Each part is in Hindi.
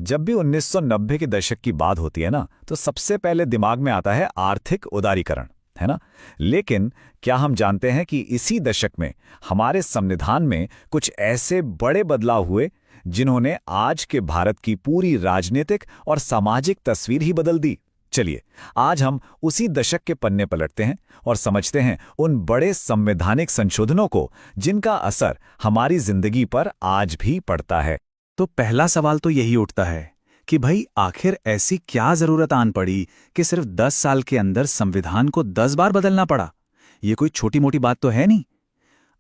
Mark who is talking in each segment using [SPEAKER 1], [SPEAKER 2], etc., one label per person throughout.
[SPEAKER 1] जब भी 1990 के दशक की बात होती है ना, तो सबसे पहले दिमाग में आता है आर्थिक उदारीकरण, है ना। लेकिन क्या हम जानते हैं कि इसी दशक में हमारे संविधान में कुछ ऐसे बड़े बदलाव हुए जिन्होंने आज के भारत की पूरी राजनीतिक और सामाजिक तस्वीर ही बदल दी। चलिए, आज हम उसी दशक के पन्ने पलटते हैं और समझते हैं उन बड़े संवैधानिक संशोधनों को जिनका असर हमारी जिंदगी पर आज भी पड़ता है।
[SPEAKER 2] तो पहला सवाल तो यही उठता है कि भाई आखिर ऐसी क्या जरूरत आन पड़ी कि सिर्फ 10 साल के अंदर संविधान को 10 बार बदलना पड़ा। ये कोई छोटी मोटी बात तो है नहीं।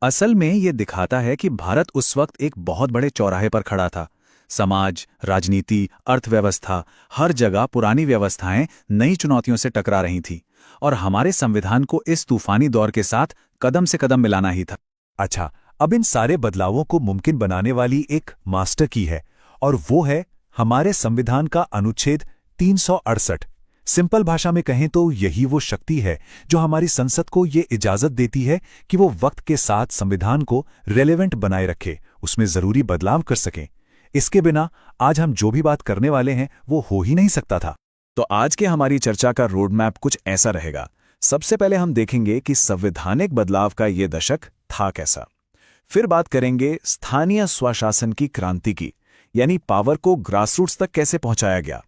[SPEAKER 2] असल में ये दिखाता है कि भारत उस वक्त एक बहुत बड़े चौराहे पर खड़ा था। समाज, राजनीति, अर्थव्यवस्था, हर जगह पुरानी व्यवस्थाएं नई चुनौतियों से टकरा रही थी और हमारे संविधान को इस तूफानी दौर के साथ कदम से कदम मिलाना ही था।
[SPEAKER 3] अच्छा, अब इन सारे बदलावों को मुमकिन बनाने वाली एक मास्टर की है और वो है हमारे संविधान का अनुच्छेद 368। सिंपल भाषा में कहें तो यही वो शक्ति है जो हमारी संसद को ये इजाजत देती है कि वो वक्त के साथ संविधान को रेलेवेंट बनाए रखे, उसमें जरूरी बदलाव कर सकें। इसके बिना आज हम जो भी बात करने वाले हैं वो हो ही नहीं सकता था।
[SPEAKER 2] तो आज के हमारी चर्चा का रोड मैप कुछ ऐसा रहेगा। सबसे पहले हम देखेंगे कि संवैधानिक बदलाव का ये दशक था कैसा। फिर बात करेंगे स्थानीय स्वशासन की क्रांति की, यानी पावर को ग्रासरूट्स तक कैसे पहुंचाया गया।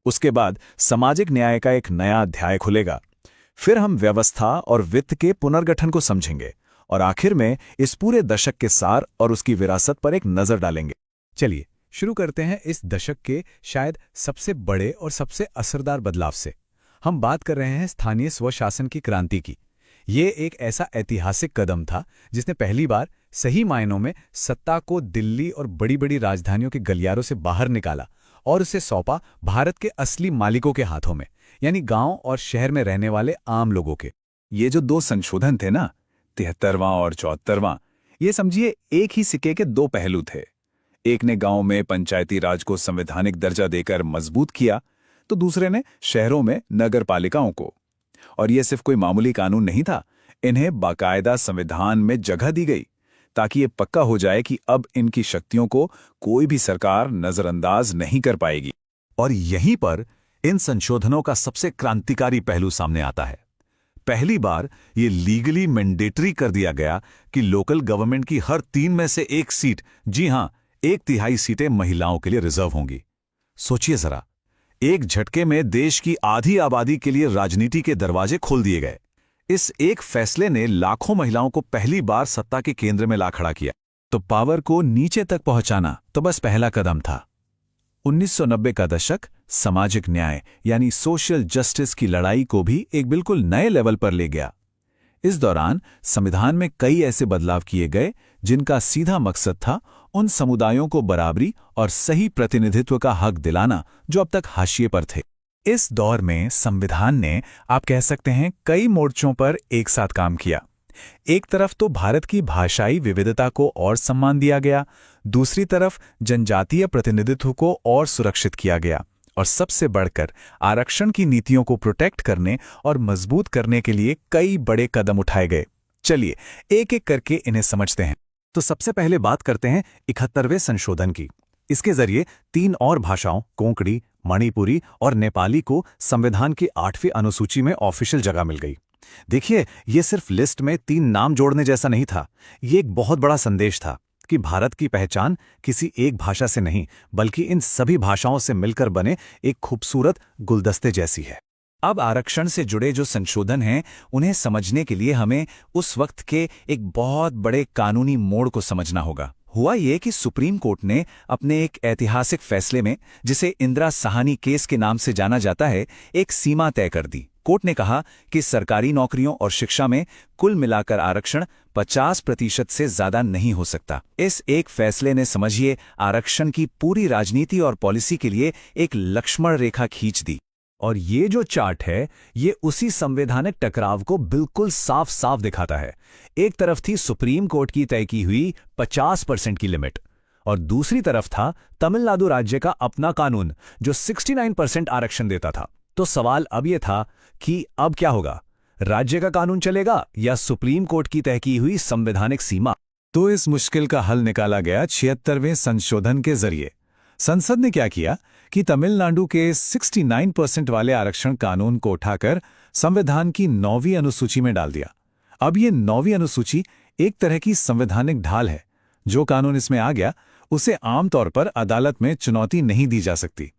[SPEAKER 2] उसके बाद सामाजिक न्याय का एक नया अध्याय खुलेगा। फिर हम व्यवस्था और वित्त के पुनर्गठन को समझेंगे और आखिर में इस पूरे दशक के सार और उसकी विरासत पर एक नजर डालेंगे।
[SPEAKER 3] चलिए शुरू करते हैं इस दशक के शायद सबसे बड़े और सबसे असरदार बदलाव से। हम बात कर रहे हैं स्थानीय स्वशासन की क्रांति की। ये एक ऐसा ऐतिहासिक कदम था जिसने पहली बार सही मायनों में सत्ता को दिल्ली और बड़ी बड़ी राजधानियों के गलियारों से बाहर निकाला और उसे सौंपा भारत के असली मालिकों के हाथों में, यानी गांव और शहर में रहने वाले आम लोगों के।
[SPEAKER 2] ये जो दो संशोधन थे ना, 73वां और 74वां, ये समझिए एक ही सिक्के के दो पहलू थे। एक ने गांव में पंचायती राज को संवैधानिक दर्जा देकर मजबूत किया, तो दूसरे ने शहरों में नगर पालिकाओं को। और यह सिर्फ कोई मामूली कानून नहीं था, इन्हें बाकायदा संविधान में जगह दी गई ताकि ये पक्का हो जाए कि अब इनकी शक्तियों को कोई भी सरकार नजरअंदाज नहीं कर पाएगी।
[SPEAKER 3] और यहीं पर इन संशोधनों का सबसे क्रांतिकारी पहलू सामने आता है। पहली बार ये लीगली मैंडेटरी कर दिया गया कि लोकल गवर्नमेंट की हर 3 में से 1 सीट, जी हां, 1/3 सीटें महिलाओं के लिए रिजर्व होंगी। सोचिए जरा, एक झटके में देश की आधी आबादी के लिए राजनीति के दरवाजे खोल दिए गए। इस एक फैसले ने लाखों महिलाओं को पहली बार सत्ता के केंद्र में ला खड़ा किया।
[SPEAKER 2] तो पावर को नीचे तक पहुंचाना तो बस पहला कदम था। 1990 का दशक सामाजिक न्याय यानी सोशल जस्टिस की लड़ाई को भी एक बिल्कुल नए लेवल पर ले गया। इस दौरान संविधान में कई ऐसे बदलाव किए गए जिनका सीधा मकसद था उन समुदायों को बराबरी और सही प्रतिनिधित्व का हक दिलाना जो अब तक हाशिए पर थे।
[SPEAKER 3] इस दौर में संविधान ने, आप कह सकते हैं, कई मोर्चों पर एक साथ काम किया। एक तरफ तो भारत की भाषाई विविधता को और सम्मान दिया गया, दूसरी तरफ जनजातीय प्रतिनिधित्व को और सुरक्षित किया गया, और सबसे बढ़कर आरक्षण की नीतियों को प्रोटेक्ट करने और मजबूत करने के लिए कई बड़े कदम उठाए गए। चलिए एक एक करके इन्हें समझते हैं।
[SPEAKER 2] तो सबसे पहले बात करते हैं 71वें संशोधन की। इसके जरिए 3 और भाषाओं, कोंकणी, मणिपुरी और नेपाली को संविधान की 8वीं अनुसूची में ऑफिशियल जगह मिल गई। देखिए, ये सिर्फ लिस्ट में 3 नाम जोड़ने जैसा नहीं था, ये एक बहुत बड़ा संदेश था कि भारत की पहचान किसी एक भाषा से नहीं बल्कि इन सभी भाषाओं से मिलकर बने एक खूबसूरत गुलदस्ते जैसी है।
[SPEAKER 1] अब आरक्षण से जुड़े जो संशोधन हैं, उन्हें समझने के लिए हमें उस वक्त के एक बहुत बड़े कानूनी मोड़ को समझना होगा। हुआ ये कि सुप्रीम कोर्ट ने अपने एक ऐतिहासिक फैसले में, जिसे इंदिरा साहनी केस के नाम से जाना जाता है, एक सीमा तय कर दी। कोर्ट ने कहा कि सरकारी नौकरियों और शिक्षा में कुल मिलाकर आरक्षण 50% से ज्यादा नहीं हो सकता। इस एक फैसले ने, समझिए, आरक्षण की पूरी राजनीति और पॉलिसी के लिए एक लक्ष्मण रेखा खींच दी।
[SPEAKER 3] और ये जो चार्ट है, ये उसी संवैधानिक टकराव को बिल्कुल साफ साफ दिखाता है। एक तरफ थी सुप्रीम कोर्ट की तय की हुई 50% की लिमिट, और दूसरी तरफ था तमिलनाडु राज्य का अपना कानून जो 69% आरक्षण देता था। तो सवाल अब यह था कि अब क्या होगा, राज्य का कानून चलेगा या सुप्रीम कोर्ट की तय की हुई संवैधानिक सीमा?
[SPEAKER 2] तो इस मुश्किल का हल निकाला गया 76वें संशोधन के जरिए। संसद ने क्या किया
[SPEAKER 1] कि तमिलनाडु के 69% वाले आरक्षण कानून को उठाकर संविधान की 9वीं अनुसूची में डाल दिया। अब ये 9वीं अनुसूची एक तरह की संवैधानिक ढाल है। जो कानून इसमें आ गया उसे आमतौर पर अदालत में चुनौती नहीं दी जा सकती।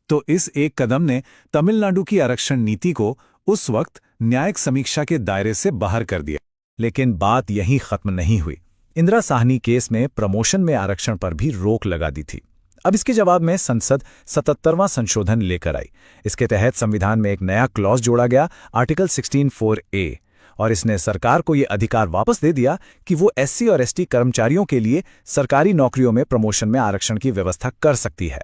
[SPEAKER 1] तो इस एक कदम ने तमिलनाडु की आरक्षण नीति को उस वक्त न्यायिक समीक्षा के दायरे से बाहर कर दिया। लेकिन बात यहीं खत्म नहीं हुई। इंदिरा साहनी केस में प्रमोशन में आरक्षण पर भी रोक लगा दी थी। अब इसके जवाब में संसद 77वां संशोधन लेकर आई। इसके तहत संविधान में एक नया क्लॉज जोड़ा गया, आर्टिकल 16(4)(a, और इसने सरकार को ये अधिकार वापस दे दिया कि वो एससी और एसटी कर्मचारियों के लिए सरकारी नौकरियों में प्रमोशन में आरक्षण की व्यवस्था कर सकती है।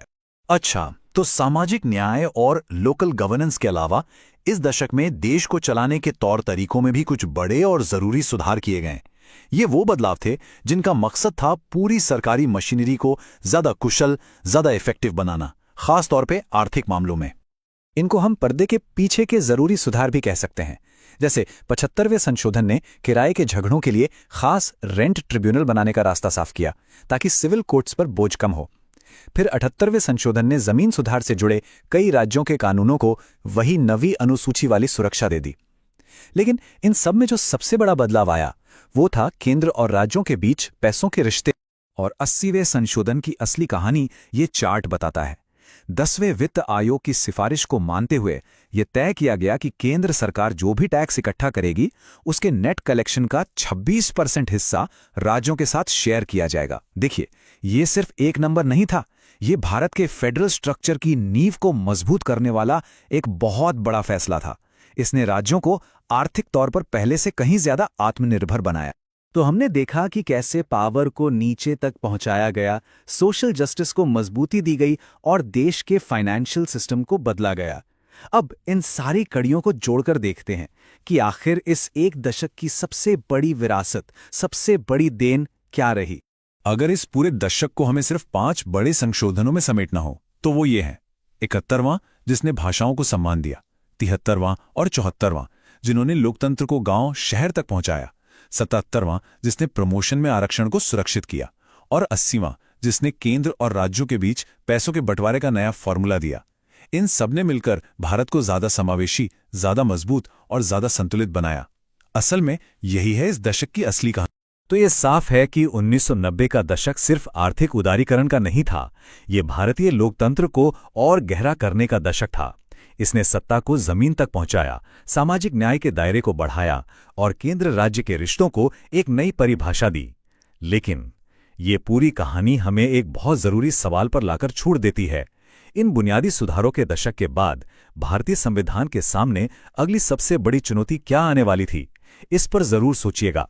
[SPEAKER 3] अच्छा, तो सामाजिक न्याय और लोकल गवर्नेंस के अलावा इस दशक में देश को चलाने के तौर तरीकों में भी कुछ बड़े और जरूरी सुधार किए गए। ये वो बदलाव थे जिनका मकसद था पूरी सरकारी मशीनरी को ज्यादा कुशल, ज्यादा इफेक्टिव बनाना, खास तौर पे आर्थिक मामलों में।
[SPEAKER 2] इनको हम पर्दे के पीछे के जरूरी सुधार भी कह सकते हैं। जैसे 75वें संशोधन ने किराए के झगड़ों के लिए खास रेंट ट्रिब्यूनल बनाने का रास्ता साफ किया ताकि सिविल कोर्ट्स पर बोझ कम हो। फिर 78वें संशोधन ने जमीन सुधार से जुड़े कई राज्यों के कानूनों को वही 9वीं अनुसूची वाली सुरक्षा दे दी। लेकिन इन सब में जो सबसे बड़ा बदलाव आया वो था केंद्र और राज्यों के बीच पैसों के रिश्ते।
[SPEAKER 1] और 80वें संशोधन की असली कहानी ये चार्ट बताता है। 10वें वित्त आयोग की सिफारिश को मानते हुए यह तय किया गया कि केंद्र सरकार जो भी टैक्स इकट्ठा करेगी उसके नेट कलेक्शन का 26% हिस्सा राज्यों के साथ शेयर किया जाएगा। देखिए, ये सिर्फ एक नंबर नहीं था, ये भारत के फेडरल स्ट्रक्चर की नींव को मजबूत करने वाला एक बहुत बड़ा फैसला था। इसने राज्यों को आर्थिक तौर पर पहले से कहीं ज्यादा आत्मनिर्भर बनाया।
[SPEAKER 2] तो हमने देखा कि कैसे पावर को नीचे तक पहुंचाया गया, सोशल जस्टिस को मजबूती दी गई और देश के फाइनेंशियल सिस्टम को बदला गया। अब इन सारी कड़ियों को जोड़कर देखते हैं कि आखिर इस एक दशक की सबसे बड़ी विरासत, सबसे बड़ी देन क्या रही।
[SPEAKER 1] अगर इस पूरे दशक को हमें सिर्फ 5 बड़े संशोधनों में समेटना हो तो वो ये हैं। 71वां, जिसने भाषाओं को सम्मान दिया। 73वां और 74वां, जिन्होंने लोकतंत्र को गांव शहर तक पहुंचाया। 77वां, जिसने प्रमोशन में आरक्षण को सुरक्षित किया। और 80वां, जिसने केंद्र और राज्यों के बीच पैसों के बंटवारे का नया फॉर्मूला दिया। इन सबने मिलकर भारत को ज्यादा समावेशी, ज्यादा मजबूत और ज्यादा संतुलित बनाया। असल में यही है इस दशक की असली कहानी।
[SPEAKER 2] तो ये साफ है कि 1990 का दशक सिर्फ आर्थिक उदारीकरण का नहीं था, ये भारतीय लोकतंत्र को और गहरा करने का दशक था। इसने सत्ता को जमीन तक पहुंचाया, सामाजिक न्याय के दायरे को बढ़ाया और केंद्र राज्य के रिश्तों को एक नई परिभाषा दी। लेकिन ये पूरी कहानी हमें एक बहुत जरूरी सवाल पर लाकर छोड़ देती है। इन बुनियादी सुधारों के दशक के बाद भारतीय संविधान के सामने अगली सबसे बड़ी चुनौती क्या आने वाली थी? इस पर जरूर सोचिएगा।